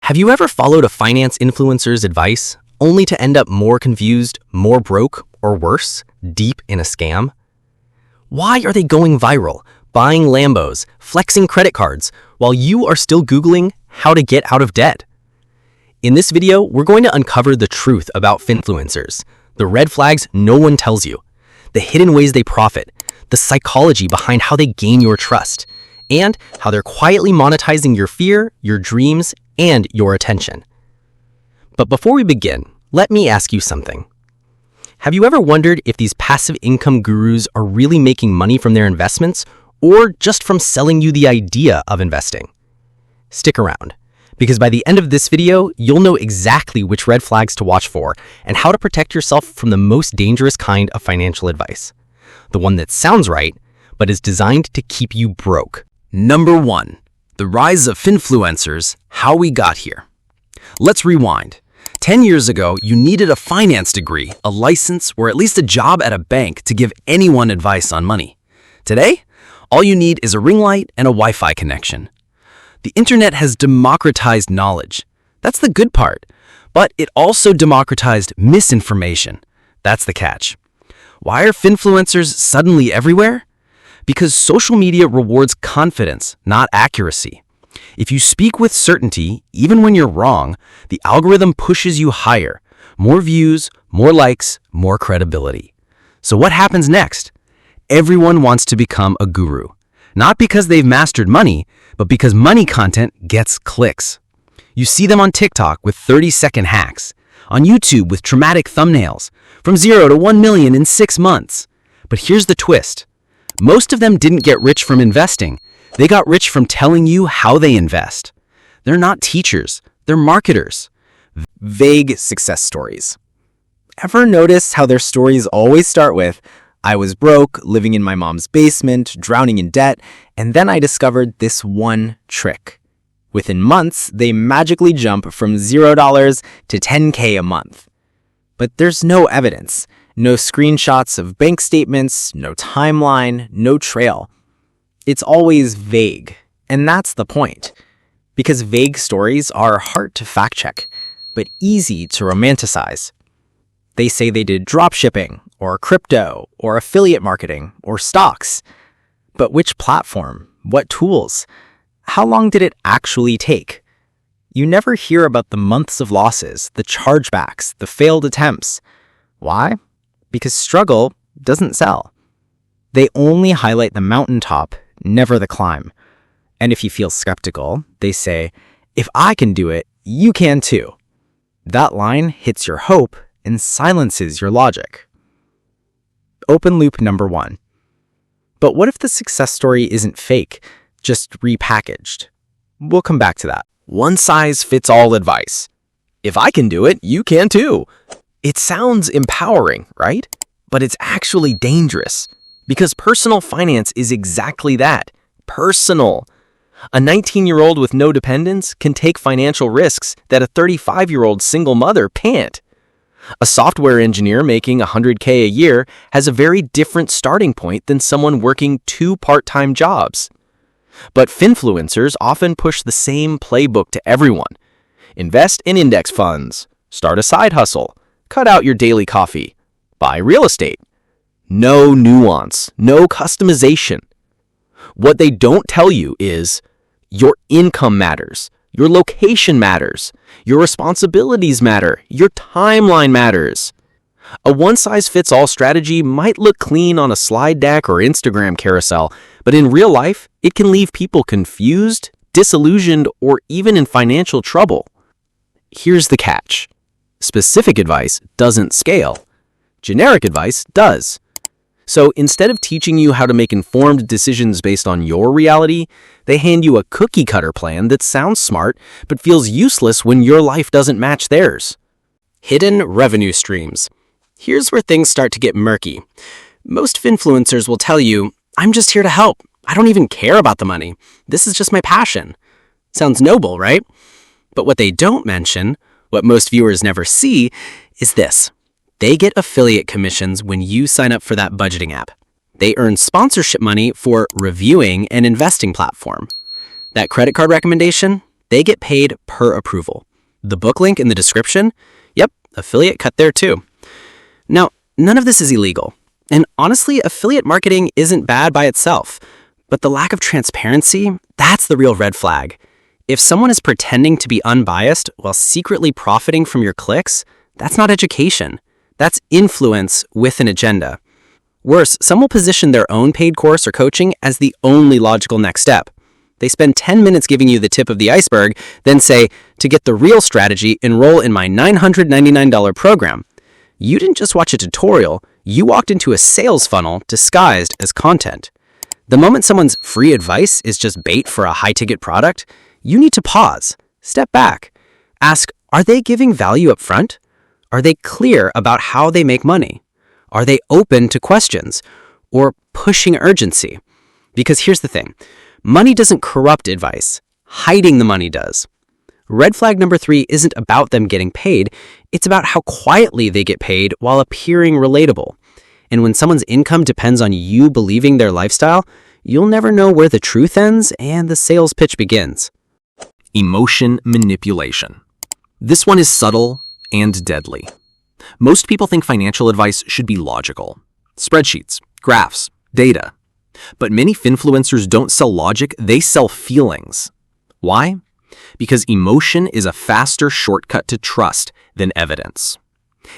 Have you ever followed a finance influencer's advice only to end up more confused, more broke, or worse, deep in a scam? Why are they going viral, buying Lambos, flexing credit cards, while you are still Googling how to get out of debt? In this video, we're going to uncover the truth about Finfluencers, the red flags no one tells you, the hidden ways they profit, the psychology behind how they gain your trust, and how they're quietly monetizing your fear, your dreams, and your attention. But before we begin, let me ask you something. Have you ever wondered if these passive income gurus are really making money from their investments or just from selling you the idea of investing? Stick around, because by the end of this video, you'll know exactly which red flags to watch for and how to protect yourself from the most dangerous kind of financial advice. The one that sounds right, but is designed to keep you broke. Number 1. The rise of Finfluencers, how we got here. Let's rewind. 10 years ago, you needed a finance degree, a license, or at least a job at a bank to give anyone advice on money. Today, all you need is a ring light and a Wi-Fi connection. The internet has democratized knowledge. That's the good part. But it also democratized misinformation. That's the catch. Why are Finfluencers suddenly everywhere? Because social media rewards confidence, not accuracy. If you speak with certainty, even when you're wrong, the algorithm pushes you higher. More views, more likes, more credibility. So what happens next? Everyone wants to become a guru. Not because they've mastered money, but because money content gets clicks. You see them on TikTok with 30-second hacks, on YouTube with dramatic thumbnails, from 0 to 1 million in 6 months. But here's the twist. Most of them didn't get rich from investing. They got rich from telling you how they invest. They're not teachers, they're marketers. Vague success stories. Ever notice how their stories always start with, "I was broke, living in my mom's basement, drowning in debt, and then I discovered this one trick." Within months, they magically jump from $0 to $10K a month. But there's no evidence. No screenshots of bank statements, no timeline, no trail. It's always vague, and that's the point. Because vague stories are hard to fact-check, but easy to romanticize. They say they did dropshipping, or crypto, or affiliate marketing, or stocks. But which platform? What tools? How long did it actually take? You never hear about the months of losses, the chargebacks, the failed attempts. Why? Because struggle doesn't sell. They only highlight the mountaintop, never the climb. And if you feel skeptical, they say, "If I can do it, you can too." That line hits your hope and silences your logic. Open loop number 1. But what if the success story isn't fake, just repackaged? We'll come back to that. One-size-fits-all advice. If I can do it, you can too. It sounds empowering, right? But it's actually dangerous. Because personal finance is exactly that. Personal. A 19-year-old with no dependents can take financial risks that a 35-year-old single mother can't. A software engineer making $100K a year has a very different starting point than someone working 2 part-time jobs. But Finfluencers often push the same playbook to everyone. Invest in index funds. Start a side hustle. Cut out your daily coffee. Buy real estate. No nuance, no customization. What they don't tell you is your income matters, your location matters, your responsibilities matter, your timeline matters. A one-size-fits-all strategy might look clean on a slide deck or Instagram carousel, but in real life, it can leave people confused, disillusioned, or even in financial trouble. Here's the catch. Specific advice doesn't scale. Generic advice does. So instead of teaching you how to make informed decisions based on your reality, they hand you a cookie-cutter plan that sounds smart but feels useless when your life doesn't match theirs. Hidden revenue streams. Here's where things start to get murky. Most Finfluencers will tell you, "I'm just here to help. I don't even care about the money. This is just my passion." Sounds noble, right? But what they don't mention, what most viewers never see, is this. They get affiliate commissions when you sign up for that budgeting app. They earn sponsorship money for reviewing an investing platform. That credit card recommendation? They get paid per approval. The book link in the description? Yep, affiliate cut there too. Now, none of this is illegal. And honestly, affiliate marketing isn't bad by itself. But the lack of transparency, that's the real red flag. If someone is pretending to be unbiased while secretly profiting from your clicks, that's not education. That's influence with an agenda. Worse, some will position their own paid course or coaching as the only logical next step. They spend 10 minutes giving you the tip of the iceberg, then say, to get the real strategy, enroll in my $999 program. You didn't just watch a tutorial, you walked into a sales funnel disguised as content. The moment someone's free advice is just bait for a high-ticket product, you need to pause, step back, ask, are they giving value up front? Are they clear about how they make money? Are they open to questions or pushing urgency? Because here's the thing, money doesn't corrupt advice. Hiding the money does. Red flag number 3 isn't about them getting paid. It's about how quietly they get paid while appearing relatable. And when someone's income depends on you believing their lifestyle, you'll never know where the truth ends and the sales pitch begins. Emotion manipulation. This one is subtle and deadly. Most people think financial advice should be logical. Spreadsheets, graphs, data. But many finfluencers don't sell logic, they sell feelings. Why? Because emotion is a faster shortcut to trust than evidence.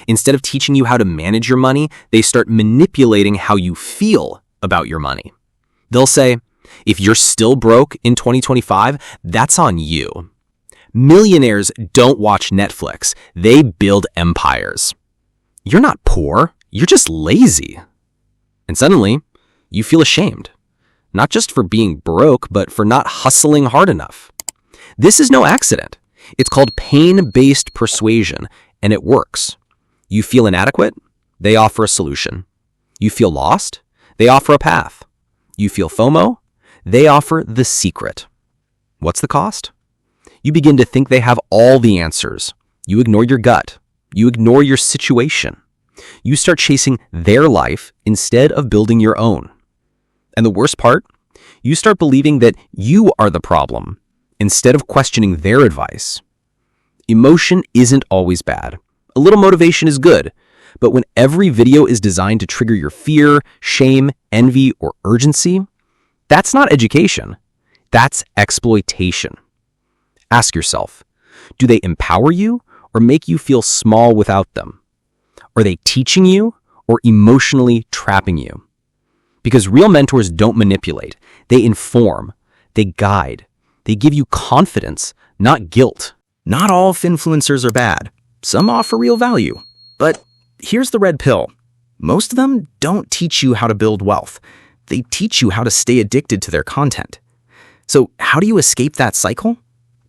Instead of teaching you how to manage your money, they start manipulating how you feel about your money. They'll say, if you're still broke in 2025, that's on you. Millionaires don't watch Netflix, they build empires. You're not poor, you're just lazy. And suddenly, you feel ashamed. Not just for being broke, but for not hustling hard enough. This is no accident. It's called pain-based persuasion, and it works. You feel inadequate? They offer a solution. You feel lost? They offer a path. You feel FOMO? They offer the secret. What's the cost? You begin to think they have all the answers. You ignore your gut. You ignore your situation. You start chasing their life instead of building your own. And the worst part? You start believing that you are the problem instead of questioning their advice. Emotion isn't always bad. A little motivation is good, but when every video is designed to trigger your fear, shame, envy, or urgency, that's not education. That's exploitation. Ask yourself, do they empower you or make you feel small without them? Are they teaching you or emotionally trapping you? Because real mentors don't manipulate. They inform. They guide. They give you confidence, not guilt. Not all finfluencers are bad. Some offer real value. But here's the red pill. Most of them don't teach you how to build wealth. They teach you how to stay addicted to their content. So how do you escape that cycle?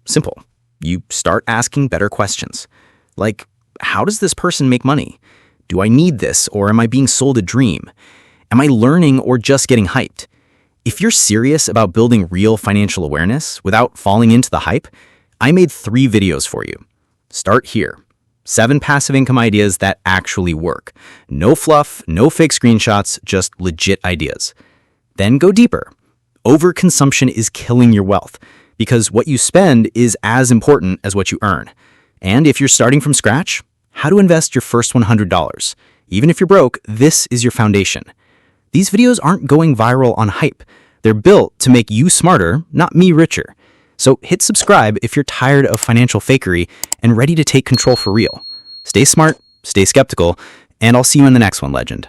Simple. You start asking better questions. Like, how does this person make money? Do I need this, or am I being sold a dream? Am I learning or just getting hyped? If you're serious about building real financial awareness without falling into the hype, I made 3 videos for you. Start here. 7 passive income ideas that actually work. No fluff, no fake screenshots, just legit ideas. Then go deeper. Overconsumption is killing your wealth because what you spend is as important as what you earn. And if you're starting from scratch, how to invest your first $100. Even if you're broke, this is your foundation. These videos aren't going viral on hype. They're built to make you smarter, not me richer. So hit subscribe if you're tired of financial fakery and ready to take control for real. Stay smart, stay skeptical, and I'll see you in the next one, legend.